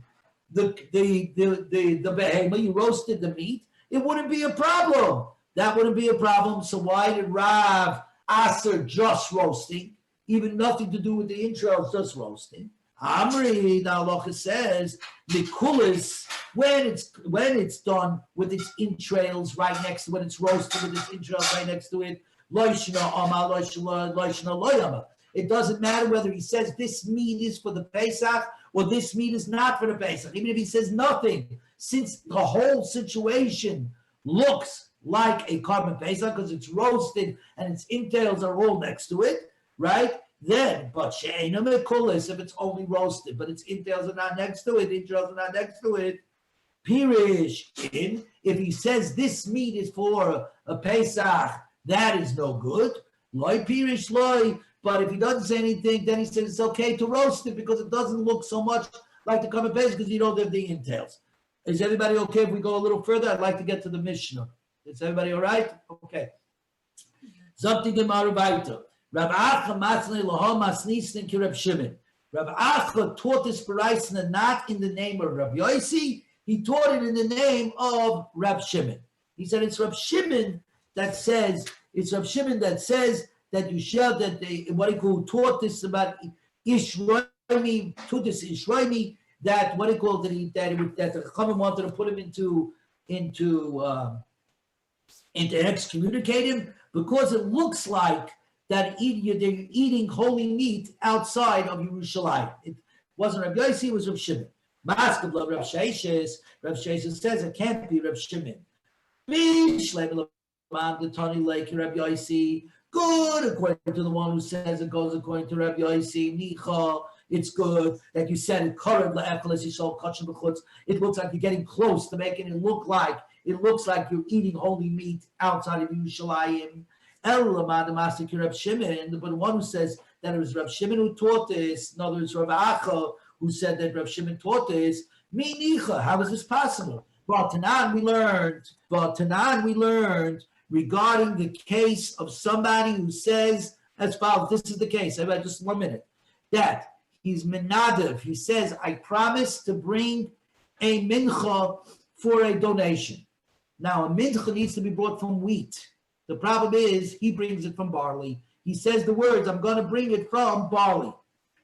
the behema, you roasted the meat, it wouldn't be a problem. That wouldn't be a problem. So why did Rav Aser just roasting, even nothing to do with the entrails, just roasting? Amri, the halacha says, mikulis, when it's done with its entrails right next to it, when it's roasted with its entrails right next to it, loishna ama, loishna loyama. It doesn't matter whether he says this meat is for the Pesach or this meat is not for the Pesach. Even if he says nothing, since the whole situation looks like a Korban Pesach because it's roasted and its entrails are all next to it, right? Then, but she'eina mekulis, if it's only roasted, but its entrails are not next to it, entrails are not next to it. Pirish, if he says this meat is for a Pesach, that is no good. Loy pirish loy. But if he doesn't say anything, then he says it's okay to roast it because it doesn't look so much like the Korban Pesach because you don't have the entails. Is everybody okay if we go a little further? I'd like to get to the Mishnah. Is everybody all right? Okay. Zopti Gemara Baita. Rav Acha Matzne Laha Masnistin Ki Reb Shimon. Rav Acha taught this Baraisa not in the name of Rav Yosi. He taught it in the name of Rav Shimon. He said it's Rav Shimon that says that you shall that they what he called taught this about Ishraimi, to this Ishraimi, that what he called that the Chachamim wanted to put him into excommunicate him because it looks like that they're eating holy meat outside of Yerushalayim. It wasn't Rav Yosi, it was Rav Shimon. Maskab Rav Sheishes. Rav Sheishes says it can't be Rav Shimon. Good, according to the one who says it goes according to Rabbi Yosi. Nicha, it's good that you said it. It looks like you're getting close to making it looks like you're eating holy meat outside of Yerushalayim. But the one who says that it was Rav Shimon who taught this, in other words, Rav Acha who said that Rav Shimon taught this. Nicha, how is this possible? Well, Tanan we learned regarding the case of somebody who says as follows. This is the case. Everybody, just 1 minute. That he's menadav. He says, I promise to bring a mincha for a donation. Now, a mincha needs to be brought from wheat. The problem is he brings it from barley. He says the words, I'm going to bring it from barley.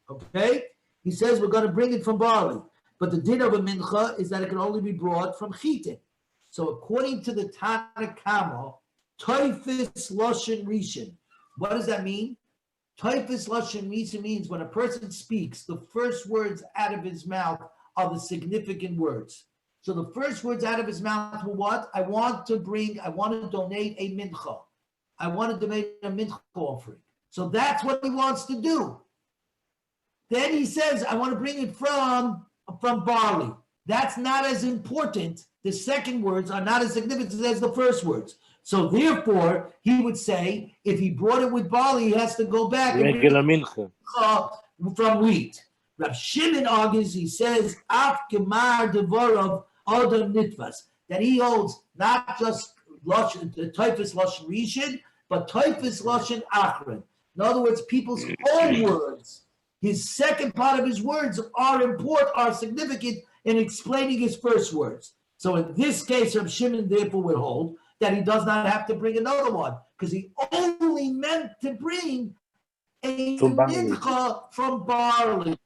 Okay? He says we're going to bring it from barley. But the din of a mincha is that it can only be brought from chitin. So according to the Tana Kama, Toifis Lashon Rishon. What does that mean? Toifis Lashon Rishon means when a person speaks, the first words out of his mouth are the significant words. So the first words out of his mouth were what? I want to donate a mincha. I want to donate a mincha offering. So that's what he wants to do. Then he says, I want to bring it from barley. That's not as important. The second words are not as significant as the first words. So therefore, he would say, if he brought it with barley, he has to go back and bring regular mincha. from wheat. Rav Shimon argues, he says, Af Gemar Devorov Adam Nitvas, that he holds not just the Typhus Lashon Rishon, but Typhus Lashon Achron. In other words, people's own words. His second part of his words are significant in explaining his first words. So in this case, Rav Shimon therefore would hold that he does not have to bring another one, because he only meant to bring a mincha from barley.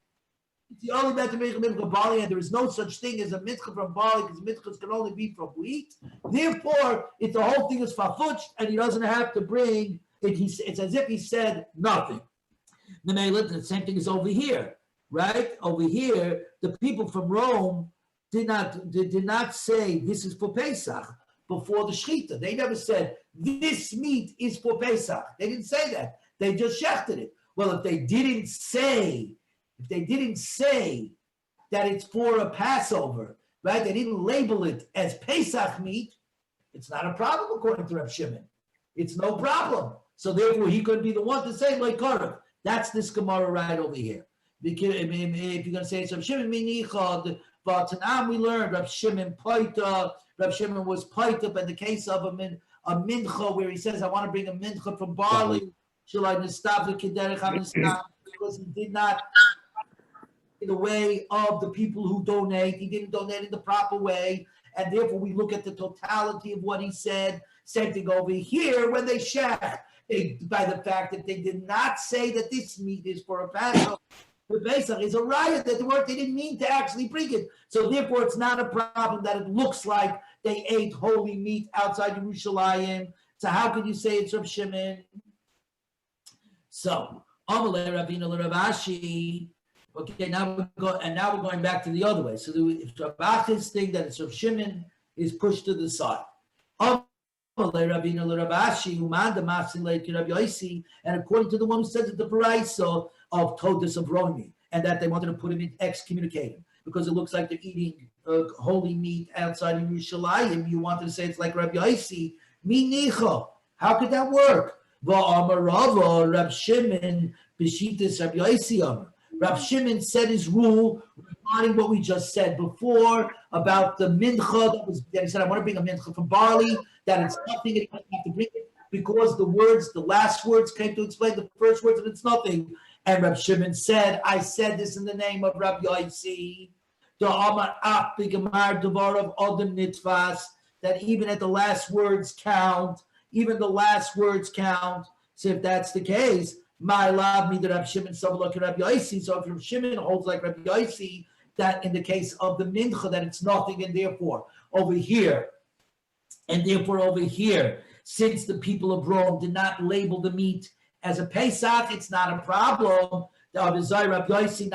He only meant to make a mincha from barley, and there is no such thing as a mincha from barley, because minchas can only be from wheat. Therefore, if the whole thing is farfutched, and he doesn't have to bring it, it's as if he said nothing. The same thing is over here, right? Over here, the people from Rome did not say this is for Pesach before the Shechita. They never said this meat is for Pesach. They didn't say that. They just shechted it. Well, if they didn't say that it's for a Passover, right? They didn't label it as Pesach meat. It's not a problem according to Reb Shimon. It's no problem. So therefore, he could be the one to say like Korav. That's this Gemara right over here. Because if you're going to say it's Reb Shimon minichad, but Tanam we learned Reb Shimon paita. Reb Shimon was paita, but in the case of a mincha where he says, I want to bring a mincha from barley, because he did not in the way of the people who donate. He didn't donate in the proper way, and therefore we look at the totality of what he said. Same thing over here when they shech. By the fact that they did not say that this meat is for a Passover, the Pesach is a riot that they didn't mean to actually bring it. So therefore, it's not a problem that it looks like they ate holy meat outside Yerushalayim. So how could you say it's Reb Shimon? So Amalei Ravina Ravashi. Okay, now we're going back to the other way. So if Ravachi's thing that it's Reb Shimon is pushed to the side. And according to the one who said that the Paraiso of Todas of Romi, and that they wanted to put him in excommunicated because it looks like they're eating holy meat outside of Yerushalayim. You wanted to say it's like Rabbi Yosi, Minicho. How could that work? Rab Shimon Bishitis Rabbi Yosi. Rab Shimon said his rule regarding what we just said before about the mincha that he said, I want to bring a mincha from barley, that it's nothing, and you don't have to bring it because the last words came to explain the first words, and it's nothing. And Rab Shimon said, I said this in the name of Rabbi Yosi, that even at the last words count, even the last words count. So if that's the case, my love me that Rab Shimon like Rabbi Yosi. So if Rab Shimon holds like Rabbi Yosi, that in the case of the mincha that it's nothing, and therefore over here, since the people of Rome did not label the meat as a Pesach, it's not a problem. Rabbi Yosi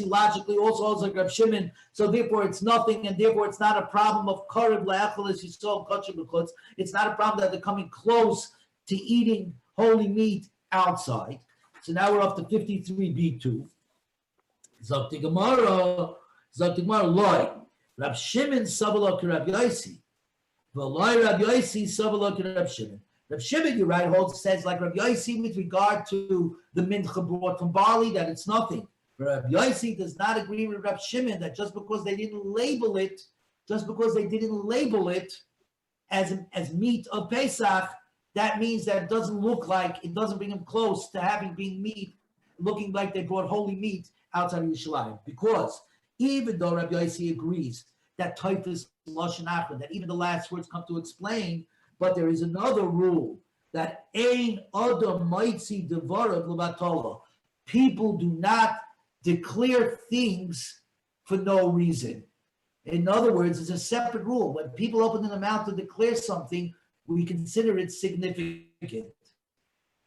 logically also holds like Rabbi Shimon, so therefore it's nothing, and therefore it's not a problem of karev le'echel as you saw in. It's not a problem that they're coming close to eating holy meat outside. So now we're up to 53b2. Zok Gemara, loy. Rab Shimon sabalok Rab Yosi. V'loy Rab Yosi sabalok Rab Shimon. Rab Shimon, you're right, says like Rab Yosi with regard to the mincha brought from barley, that it's nothing. But Rab Yosi does not agree with Rab Shimon that just because they didn't label it as meat of Pesach, that means that it doesn't bring them close to having been meat, looking like they brought holy meat outside of Yerushalayim. Because even though Rabbi Yosi agrees that Typhus Lashon Achron, that even the last words come to explain, but there is another rule that Ein Adam Maitzi Devarav L'Batola. People do not declare things for no reason. In other words, it's a separate rule. When people open their mouth to declare something, we consider it significant.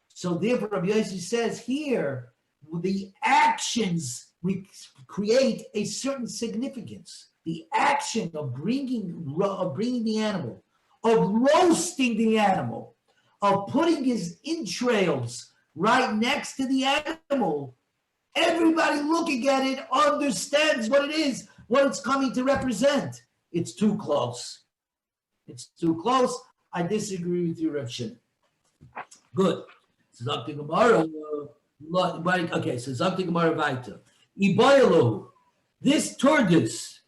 So therefore, Rabbi Yosi says here, the actions create a certain significance. The action of bringing the animal, of roasting the animal, of putting his entrails right next to the animal, everybody looking at it understands what it is, what it's coming to represent. It's too close. It's too close. I disagree with you, Rav Shimon. Good. So Dr. Gemara, okay, so Dr. Gemara Vaita. Ibayalo, this Turdus,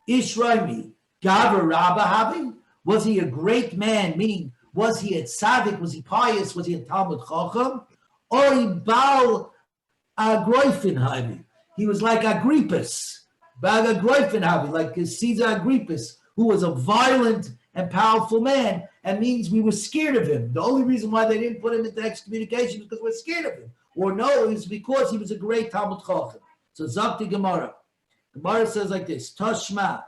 Ishraimi, Gavar Rabba having, was he a great man? Meaning, was he a tzaddik? Was he pious? Was he a Talmud Chacham? Or he Baal Agroifin having? He was like Agrippus, Baal Agroifin having, like Caesar Agrippus, who was a violent and powerful man, and means we were scared of him. The only reason why they didn't put him into excommunication is because we're scared of him. Or no, it's because he was a great Talmud Chacham. So Zakti Gemara. Gemara says like this, Tashma.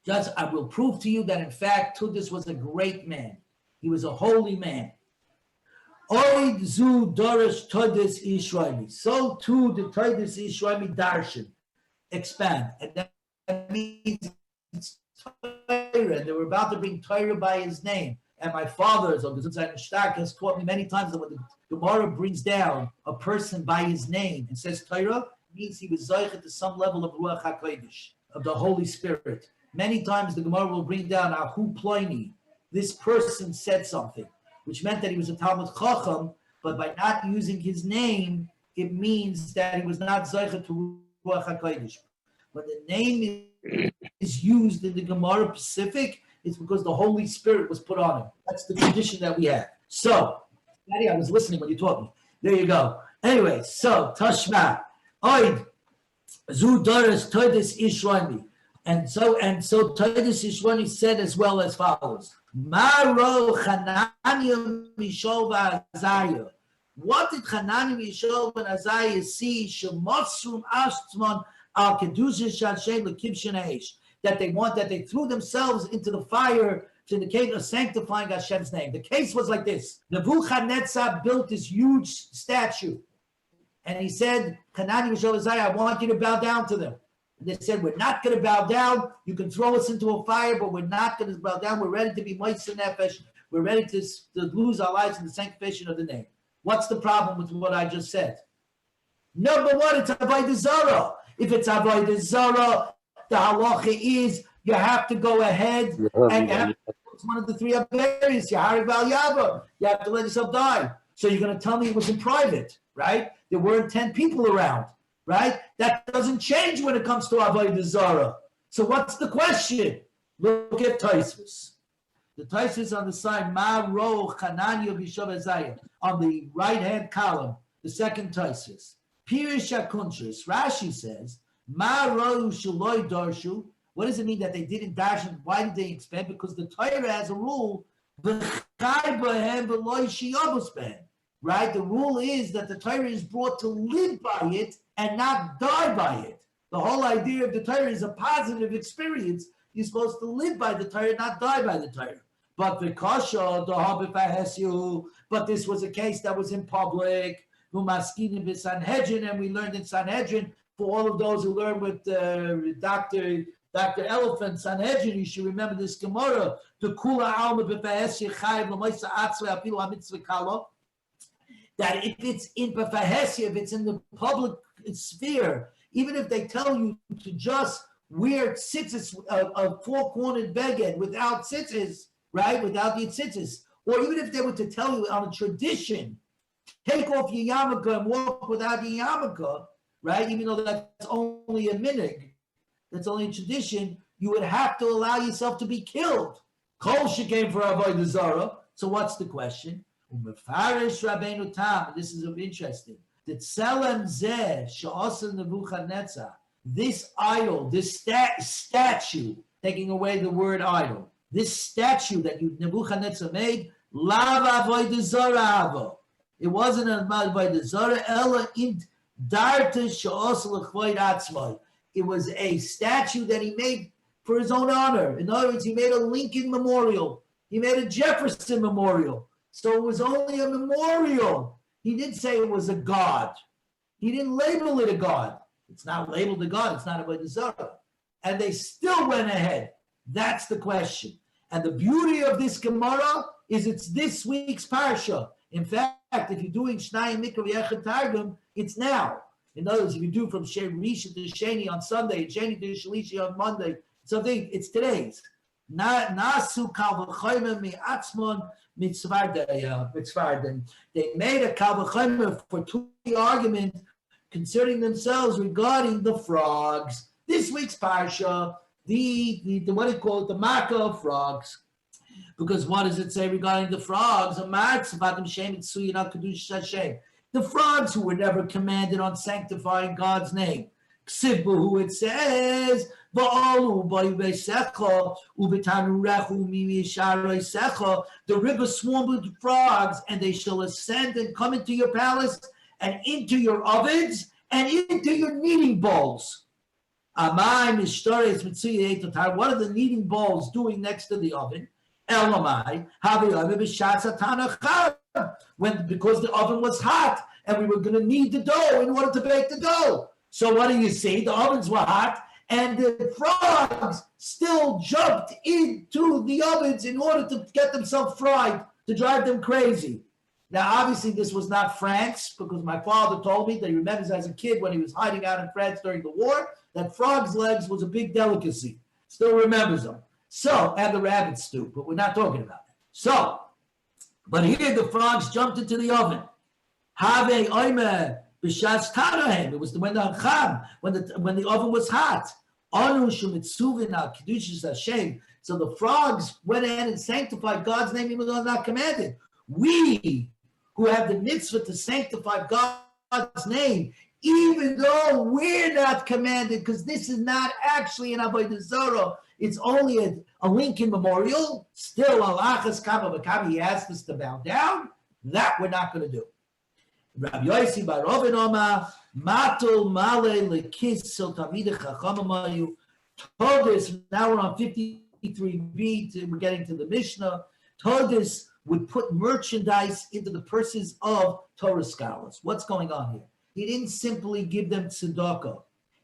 Just, I will prove to you that in fact Tudis was a great man. He was a holy man. Oid zu dorish Tudis Ishraimi. So too the Tudis Ishraimi darshan. Expand. And that means it's Torah. They were about to bring Torah by his name. And my father, has taught me many times that when the Gemara brings down a person by his name and says Torah, it means he was Zaycha to some level of Ruach HaKodesh, of the Holy Spirit. Many times the Gemara will bring down Ahu Ploini. This person said something, which meant that he was a Talmud Chacham, but by not using his name, it means that he was not Zaycha to Ruach HaKodesh. When the name is used in the Gemara Pacific, it's because the Holy Spirit was put on him. That's the tradition that we have. So, Daddy, I was listening when you taught me. There you go. Anyway, so, Tashma, Oid, Zu Doris Toidis Ishraimi. And so Toidis Ishraimi said as well as follows. Maro Chananya Mishol V'Azaya. What did Chananya Mishol V'Azaya see? Shemosrum Ashtman Al Kedusha Shashem L'Kibshin Eish. That they threw themselves into the fire to the case of sanctifying Hashem's name. The case was like this. Nebuchadnezzar built this huge statue. And he said, Kanani Mishol, I want you to bow down to them. And they said, we're not going to bow down. You can throw us into a fire, but we're not going to bow down. We're ready to be Moitz Nefesh. We're ready to lose our lives in the sanctification of the name. What's the problem with what I just said? Number one, it's Avodah Zarah. If it's Avodah Zarah, the halacha is you have to go ahead and you have to, it's one of the three areas. You have to let yourself die. So you're going to tell me it was in private, right? There weren't 10 people around, right? That doesn't change when it comes to Avodah Zarah. So what's the question? Look at Tosfos. The Tosfos on the side, Ma Ro Chananya B'Shav Azaya, on the right-hand column, the second Tosfos. Pirish HaKunshus, Rashi says, Ma Ro Shaloi Darshu. What does it mean that they didn't darshan? Why did they expand? Because the Torah has a rule, right? The rule is that the Torah is brought to live by it and not die by it. The whole idea of the Torah is a positive experience. You're supposed to live by the Torah, not die by the Torah. But the kasha, but this was a case that was in public. And we learned in Sanhedrin, for all of those who learn with Dr. Elephant, Sanhedrin, you should remember this Gemara, the Kula Alma B'Fahesia Chayiv L'Moisa Atzvei Apilu HaMitzvah Kala, that if it's in B'Fahesia, if it's in the public sphere, even if they tell you to just wear tzitzis, a four-cornered beged without tzitzis, right, without the tzitzis, or even if they were to tell you on a tradition, take off your yarmulke and walk without your yarmulke, right? Even though that's only a minig, that's only a tradition, you would have to allow yourself to be killed. Kol shekain for Avodah Zarah. So what's the question? Umefarish Rabbeinu Tam. This is interesting. The tzelem zeh she'asa Nebuchadnezzar. This idol, this statue, taking away the word idol, this statue that Nebuchadnezzar made, lav Avodah Zarah avo. It wasn't an Avodah Zarah, ela in darta she'asa l'chvoid atzmai. It was a statue that he made for his own honor. In other words, he made a Lincoln memorial. He made a Jefferson memorial. So it was only a memorial. He didn't say it was a god. He didn't label it a god. It's not labeled a god. It's not Avodah Zarah. And they still went ahead. That's the question. And the beauty of this Gemara is it's this week's parsha. In fact, if you're doing Shnai Mikra V'Yechad Targum, it's now. In other words, if you do from Rishon to Sheni on Sunday, Sheni to Shalishi on Monday, something, it's today's. Nasu kal v'chomer mi'atzmon mitzvarden. They made a kal v'chomer for the argument concerning themselves regarding the frogs. This week's parsha, the what do you call it, the marker of frogs. Because what does it say regarding the frogs? The frogs who were never commanded on sanctifying God's name. Who it says, the river swarmed with frogs, and they shall ascend and come into your palace and into your ovens and into your kneading bowls. What are the kneading bowls doing next to the oven? Because the oven was hot and we were going to knead the dough in order to bake the dough. So what do you see? The ovens were hot and the frogs still jumped into the ovens in order to get themselves fried, to drive them crazy. Now, obviously, this was not France, because my father told me that he remembers as a kid when he was hiding out in France during the war, that frogs' legs was a big delicacy. Still remembers them. So, and the rabbit stew, but we're not talking about that. So, but here the frogs jumped into the oven. Have oimer b'shas tarahem. It was when the cham, when the oven was hot. Anu shumitsuvin al kedushas Hashem. So the frogs went in and sanctified God's name, even though not commanded. We who have the mitzvah to sanctify God's name, even though we're not commanded, because this is not actually an avodah zarah. It's only a Lincoln memorial. Still, alachas kama v'kama, he asked us to bow down. That we're not going to do. Rabbi Yosi bar Oven Oma, matul male lekis sil tamidei chachamayu. Todas, now we're on 53b, we're getting to the Mishnah. Todas would put merchandise into the purses of Torah scholars. What's going on here? He didn't simply give them tzedakah.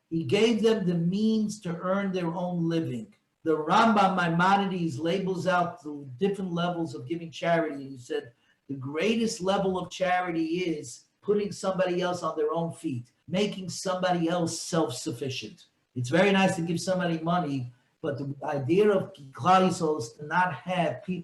He gave them the means to earn their own living. The Rambam Maimonides labels out the different levels of giving charity. He said the greatest level of charity is putting somebody else on their own feet, making somebody else self-sufficient. It's very nice to give somebody money, but the idea of Klal Yisrael is to not have people